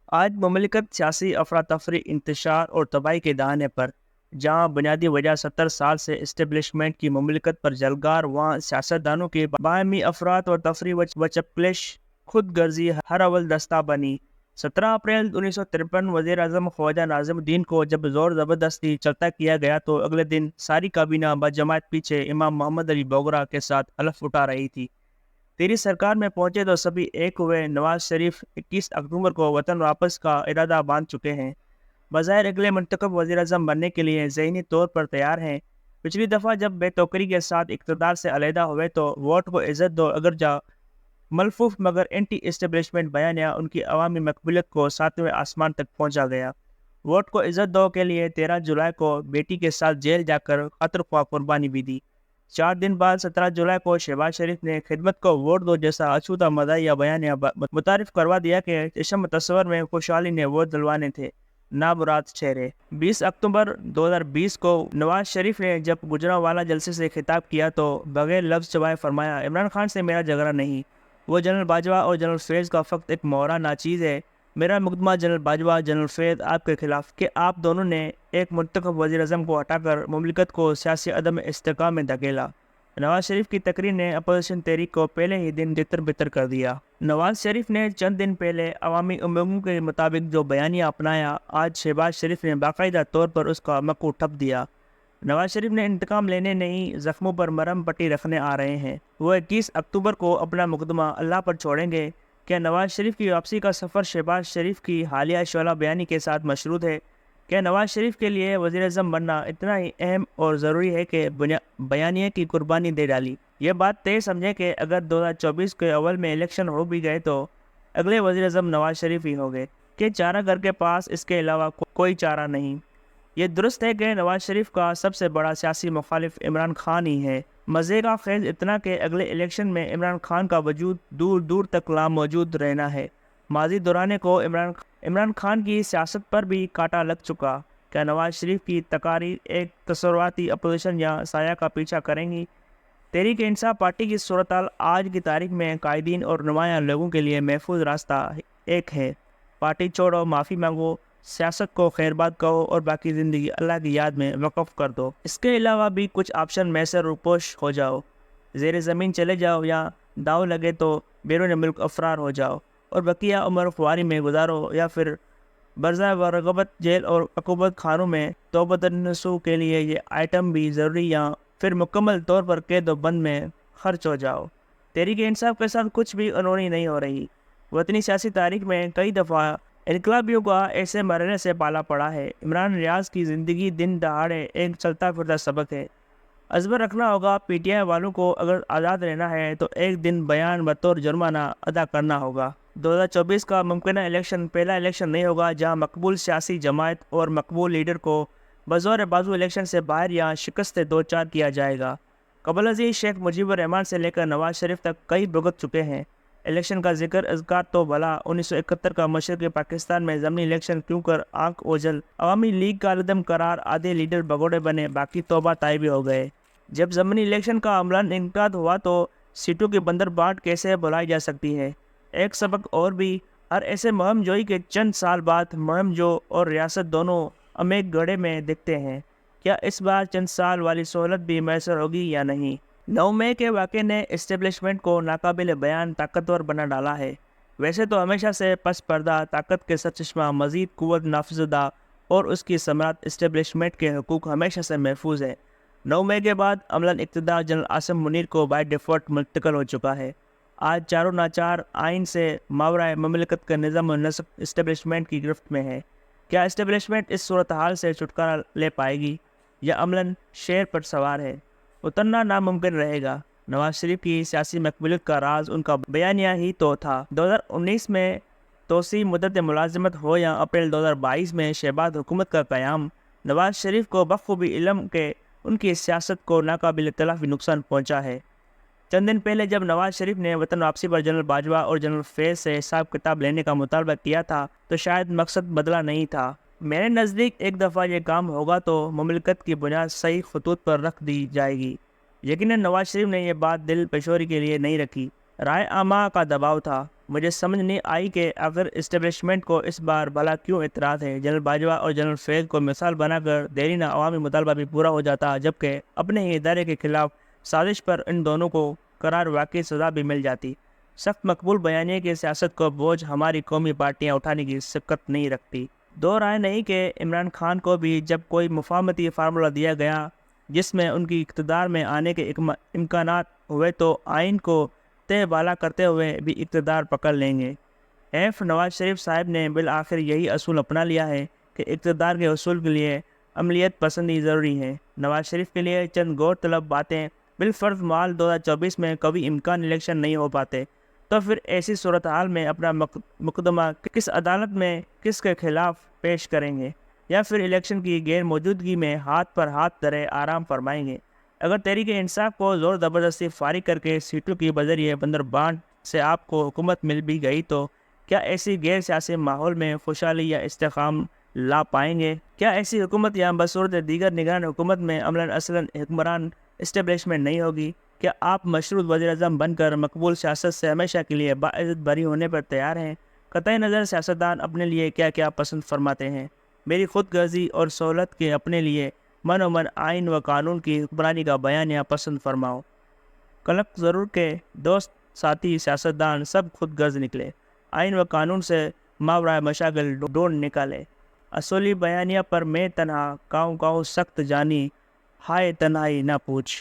آج مملکت سیاسی افراتفری، انتشار اور تباہی کے دہانے پر، جہاں بنیادی وجہ 70 سال سے اسٹیبلشمنٹ کی مملکت پر جلگار، وہاں سیاستدانوں کی باہمی افراد اور تفریح و چپکلش خود غرضی ہر اول دستہ بنی۔ 17 اپریل 1953 وزیر اعظم خواجہ ناظم الدین کو جب زور زبردستی چلتا کیا گیا تو اگلے دن ساری کابینہ بجماعت پیچھے امام محمد علی بوگرا کے ساتھ حلف اٹھا رہی تھی۔ تیری سرکار میں پہنچے تو سبھی ایک ہوئے۔ نواز شریف 21 اکتوبر کو وطن واپس کا ارادہ باندھ چکے ہیں۔ بظاہر اگلے منتخب وزیر اعظم بننے کے لیے ذہنی طور پر تیار ہیں۔ پچھلی دفعہ جب بے توقری کے ساتھ اقتدار سے علیحدہ ہوئے تو ووٹ کو عزت دو اگرچہ ملفوف مگر اینٹی اسٹیبلشمنٹ بیانیہ ان کی عوامی مقبولیت کو 7ویں آسمان تک پہنچا گیا۔ ووٹ کو عزت دو کے لیے 13 جولائی کو بیٹی کے ساتھ جیل جا کر خاطر خواہ قربانی بھی دی۔ 4 دن بعد 17 جولائی کو شہباز شریف نے خدمت کو ووٹ دو جیسا اچھوتا مدعیہ بیانیہ متعارف کروا دیا کہ چشم تصور میں خوشحالی نے ووٹ دلوانے تھے، نامراد چہرے۔ 20 اکتوبر 2020 کو نواز شریف نے جب گجرانوالہ جلسے سے خطاب کیا تو بغیر لفظ چبائے فرمایا، عمران خان سے میرا جھگڑا نہیں، وہ جنرل باجوہ اور جنرل فیض کا فقط ایک مہرہ ناچیز ہے۔ میرا مقدمہ جنرل باجوہ، جنرل فیض آپ کے خلاف کہ آپ دونوں نے ایک منتخب وزیر اعظم کو ہٹا کر مملکت کو سیاسی عدم استحکام میں دھکیلا۔ نواز شریف کی تقریر نے اپوزیشن تحریک کو پہلے ہی دن تتر بتر کر دیا۔ نواز شریف نے چند دن پہلے عوامی امیدوں کے مطابق جو بیانیہ اپنایا، آج شہباز شریف نے باقاعدہ طور پر اس کا مکو ٹھپ دیا۔ نواز شریف نے انتقام لینے نہیں، زخموں پر مرہم پٹی رکھنے آ رہے ہیں۔ وہ 21 اکتوبر کو اپنا مقدمہ اللہ پر چھوڑیں گے۔ کیا نواز شریف کی واپسی کا سفر شہباز شریف کی حالیہ شعلہ بیانی کے ساتھ مشروط ہے؟ کیا نواز شریف کے لیے وزیر اعظم بننا اتنا ہی اہم اور ضروری ہے کہ بیانیہ کی قربانی دے ڈالی؟ یہ بات طے سمجھیں کہ اگر 2024 کے اول میں الیکشن ہو بھی گئے تو اگلے وزیر اعظم نواز شریف ہی ہوں گے کہ چارہ گھر کے پاس اس کے علاوہ کوئی چارہ نہیں۔ یہ درست ہے کہ نواز شریف کا سب سے بڑا سیاسی مخالف عمران خان ہی ہے۔ مزے کا خیز اتنا کہ اگلے الیکشن میں عمران خان کا وجود دور دور تک لاموجود رہنا ہے۔ ماضی دورانے کو عمران خان کی سیاست پر بھی کانٹا لگ چکا۔ کیا نواز شریف کی تقاریر ایک تصوراتی اپوزیشن یا سایہ کا پیچھا کریں گی؟ تحریک انصاف پارٹی کی صورتحال آج کی تاریخ میں قائدین اور نمایاں لوگوں کے لیے محفوظ راستہ ایک ہے: پارٹی چھوڑو، معافی مانگو، سیاست کو خیر بات کہو اور باقی زندگی اللہ کی یاد میں وقف کر دو۔ اس کے علاوہ بھی کچھ آپشن میسر روپوش ہو جاؤ، زیر زمین چلے جاؤ یا داؤ لگے تو بیرون ملک افرار ہو جاؤ اور بقیہ عمر خواری میں گزارو، یا پھر برزہ و رغبت جیل اور عقوبت خانوں میں توبۃ النصوح کے لیے یہ آئٹم بھی ضروری، یا پھر مکمل طور پر قید و بند میں خرچ ہو جاؤ۔ تحریک انصاف کے ساتھ کچھ بھی انہونی نہیں ہو رہی۔ وطنی سیاسی تاریخ میں کئی دفعہ انقلابیوں کا ایسے مرحلے سے پالا پڑا ہے۔ عمران ریاض کی زندگی دن دہاڑے ایک چلتا پھرتا سبق ہے۔ ازبر رکھنا ہوگا، پی ٹی آئی والوں کو اگر آزاد رہنا ہے تو ایک دن بیان بطور جرمانہ ادا کرنا ہوگا۔ 2024 کا ممکنہ الیکشن پہلا الیکشن نہیں ہوگا جہاں مقبول سیاسی جماعت اور مقبول لیڈر کو بزور بازو الیکشن سے باہر یا شکست دوچار کیا جائے گا۔ قبل ازیں شیخ مجیب الرحمان سے لے کر نواز شریف تک کئی بھگت چکے ہیں۔ الیکشن کا ذکر اذکار تو بھلا 1971 کا مشرقی پاکستان میں ضمنی الیکشن کیوں کر آنکھ اوجھل، عوامی لیگ کا عدم قرار، آدھے لیڈر بگوڑے بنے، باقی توبہ طائبی ہو گئے۔ جب ضمنی الیکشن کا عملاً انعقاد ہوا تو سیٹوں کی بندر بانٹ کیسے بھلائی جا سکتی ہے؟ ایک سبق اور بھی، ہر ایسے مہم جوئی کے چند سال بعد مہم جو اور ریاست دونوں امیک گڑھے میں دکھتے ہیں۔ کیا اس بار چند سال والی سہولت بھی میسر ہوگی یا نہیں؟ 9 مئی کے واقعے نے اسٹیبلشمنٹ کو ناقابل بیان طاقتور بنا ڈالا ہے۔ ویسے تو ہمیشہ سے پس پردہ طاقت کے سرچشمہ مزید قوت نافذہ اور اس کی ثمرات اسٹیبلشمنٹ کے حقوق ہمیشہ سے محفوظ ہے۔ 9 مئی کے بعد عملاً اقتدار جنرل عاصم منیر کو بائی ڈیفالٹ منتقل ہو چکا ہے۔ آج چاروں ناچار آئین سے ماورائے مملکت کا نظام و نسق اسٹیبلشمنٹ کی گرفت میں ہے۔ کیا اسٹیبلشمنٹ اس صورتحال سے چھٹکارا لے پائے گی یا عملاً شیر پر سوار ہے؟ اترنا ناممکن رہے گا۔ نواز شریف کی سیاسی مقبولیت کا راز ان کا بیانیہ ہی تو تھا۔ 2019 میں توسیع مدت ملازمت ہو یا اپریل 2022 میں شہباز حکومت کا قیام، نواز شریف کو بخوبی علم کہ ان کی سیاست کو ناقابل تلافی نقصان پہنچا ہے۔ چند دن پہلے جب نواز شریف نے وطن واپسی پر جنرل باجوہ اور جنرل فیض سے حساب کتاب لینے کا مطالبہ کیا تھا تو شاید مقصد بدلا نہیں تھا۔ میرے نزدیک ایک دفعہ یہ کام ہوگا تو مملکت کی بنیاد صحیح خطوط پر رکھ دی جائے گی۔ یقیناً نواز شریف نے یہ بات دل پشوری کے لیے نہیں رکھی، رائے عامہ کا دباؤ تھا۔ مجھے سمجھ نہیں آئی کہ اگر اسٹیبلشمنٹ کو اس بار بھلا کیوں اعتراض ہے۔ جنرل باجوہ اور جنرل فیض کو مثال بنا کر دیرینہ عوامی مطالبہ بھی پورا ہو جاتا، جبکہ اپنے ہی ادارے کے خلاف سازش پر ان دونوں کو قرار واقعی سزا بھی مل جاتی۔ سخت مقبول بیانیے کی سیاست کو بوجھ ہماری قومی پارٹیاں اٹھانے کی سبقت نہیں رکھتی۔ دو رائے نہیں کہ عمران خان کو بھی جب کوئی مفاہمتی فارمولہ دیا گیا جس میں ان کی اقتدار میں آنے کے امکانات ہوئے تو آئین کو تہ بالا کرتے ہوئے بھی اقتدار پکڑ لیں گے۔ نواز شریف صاحب نے بالآخر یہی اصول اپنا لیا ہے کہ اقتدار کے حصول کے لیے عملیت پسندی ضروری ہے۔ نواز شریف کے لیے چند غور طلب باتیں بالفرض مال 2024 میں کبھی امکان الیکشن نہیں ہو پاتے، تو پھر ایسی صورتحال میں اپنا مقدمہ کس عدالت میں کس کے خلاف پیش کریں گے، یا پھر الیکشن کی غیر موجودگی میں ہاتھ پر ہاتھ دھرے آرام فرمائیں گے؟ اگر تحریک انصاف کو زور زبردستی فارغ کر کے سیٹوں کی بذریعے بندربانٹ سے آپ کو حکومت مل بھی گئی تو کیا ایسی غیر سیاسی ماحول میں خوشحالی یا استحکام لا پائیں گے؟ کیا ایسی حکومت یا بصورت دیگر نگران حکومت میں عملاً اصلاً حکمران اسٹیبلشمنٹ نہیں ہوگی؟ کیا آپ مشروط وزیر اعظم بن کر مقبول سیاست سے ہمیشہ کے لیے باعزت بری ہونے پر تیار ہیں؟ قطع نظر سیاستدان اپنے لیے کیا کیا پسند فرماتے ہیں، میری خود غرضی اور سہولت کے اپنے لیے من و من آئین و قانون کی حکمرانی کا بیانیہ پسند فرماؤ۔ کلک ضرور کہ دوست ساتھی سیاستدان سب خود غرض نکلے، آئین و قانون سے ماورائے مشاغل ڈھونڈ نکالے۔ اصولی بیانیہ پر میں تنہا کاؤں کاؤں سخت جانی، ہائے تنہائی نہ پوچھ۔